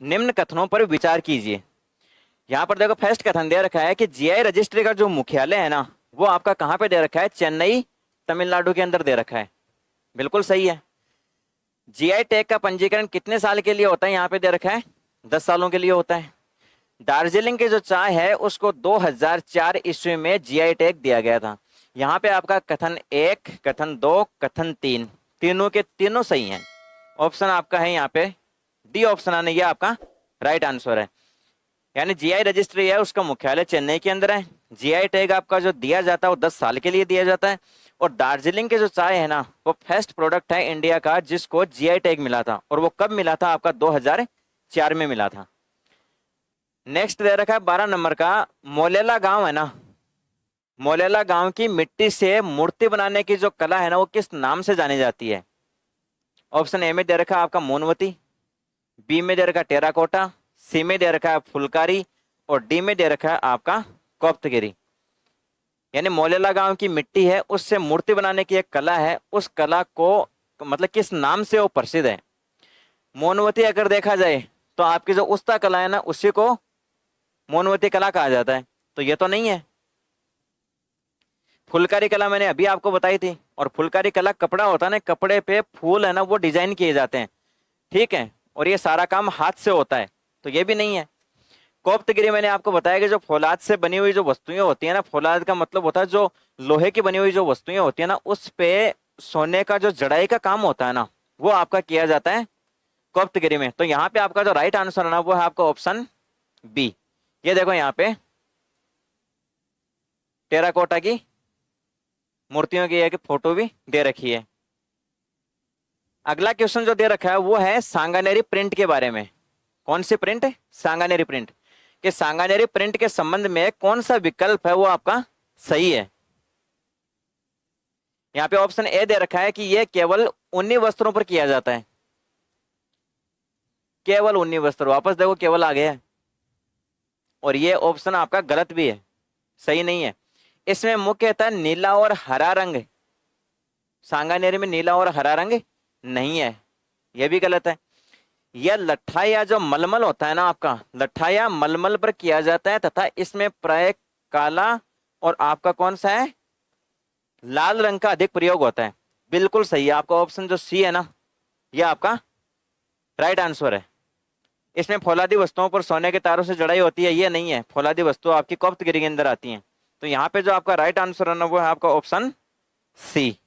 निम्न कथनों पर विचार कीजिए। यहाँ पर देखो फर्स्ट कथन दे रखा है कि जीआई रजिस्ट्री का जो मुख्यालय है ना वो आपका कहाँ पे दे रखा है, चेन्नई तमिलनाडु के अंदर दे रखा है। बिल्कुल सही है। जीआई टैग का पंजीकरण कितने साल के लिए होता है, यहाँ पे दे रखा है 10 सालों के लिए होता है। दार्जिलिंग की जो चाय है उसको 2004 ईस्वी में जीआई टैग दिया गया था। यहाँ पे आपका कथन 1, कथन 2, कथन 3 तीनों के तीनों सही हैं। ऑप्शन आपका है यहाँ पे डी ऑप्शन आने, ये आपका राइट आंसर है। यानी जीआई रजिस्ट्री है उसका मुख्यालय चेन्नई के अंदर है। जीआई टैग आपका जो दिया जाता है वो 10 साल के लिए दिया जाता है। और दार्जिलिंग के जो चाय है ना वो फर्स्ट प्रोडक्ट है इंडिया का जिसको जीआई टैग मिला था। और वो कब मिला था, आपका 2004 में मिला था। नेक्स्ट दे रखा है 12 नंबर का, मोलेला गांव है ना, मोलेला गांव की मिट्टी से मूर्ति बनाने की जो कला है ना वो किस नाम से जानी जाती है। ऑप्शन ए में दे रखा है आपका मोनवती, बी में दे रखा है टेराकोटा, सी में दे रखा है फुलकारी और डी में दे रखा है आपका कोप्तगिरी। यानी मोलेला गांव की मिट्टी है उससे मूर्ति बनाने की एक कला है, उस कला को मतलब किस नाम से वो प्रसिद्ध है। मोनवती अगर देखा जाए तो आपकी जो उस्ता कला है ना उसी को मोनवती कला कहा जाता है, तो ये तो नहीं है। फुलकारी कला मैंने अभी आपको बताई थी, और फुलकारी कला कपड़ा होता है ना, कपड़े पे फूल है ना वो डिजाइन किए जाते हैं, ठीक है, और ये सारा काम हाथ से होता है, तो ये भी नहीं है। कोप्तगिरी मैंने आपको बताया कि जो फौलाद से बनी हुई जो वस्तुएं होती है ना, फौलाद का मतलब होता है जो लोहे की बनी हुई जो वस्तुएं होती है ना उस पे सोने का जो जड़ाई का काम होता है ना वो आपका किया जाता है कोप्तगिरी में। तो यहाँ पे आपका जो राइट आंसर है ना वो है आपका ऑप्शन बी। ये देखो यहाँ पे टेराकोटा की मूर्तियों की एक फोटो भी दे रखी है। अगला क्वेश्चन जो दे रखा है वो है सांगानेरी प्रिंट के बारे में। कौन सी प्रिंट, सांगानेरी प्रिंट। कि सांगानेरी प्रिंट के संबंध में कौन सा विकल्प है वो आपका सही है। यहाँ पे ऑप्शन ए दे रखा है कि यह केवल ऊनी वस्त्रों पर किया जाता है। केवल ऊनी वस्त्र, वापस देखो केवल आ गया है, और ये ऑप्शन आपका गलत भी है, सही नहीं है। इसमें मुख्यतः नीला और हरा रंग, सांगानेरी में नीला और हरा रंग नहीं है, यह भी गलत है। यह लट्ठा या जो मलमल होता है ना आपका, लट्ठा या मलमल पर किया जाता है तथा इसमें प्राय काला और आपका कौन सा है लाल रंग का अधिक प्रयोग होता है। बिल्कुल सही है, आपका ऑप्शन जो सी है ना यह आपका राइट आंसर है। इसमें फौलादी वस्तुओं पर सोने के तारों से जड़ाई होती है, ये नहीं है, फौलादी वस्तु आपकी कोप्तगिरी के अंदर आती हैं। तो यहाँ पे जो आपका राइट आंसर है ना वो है आपका ऑप्शन सी।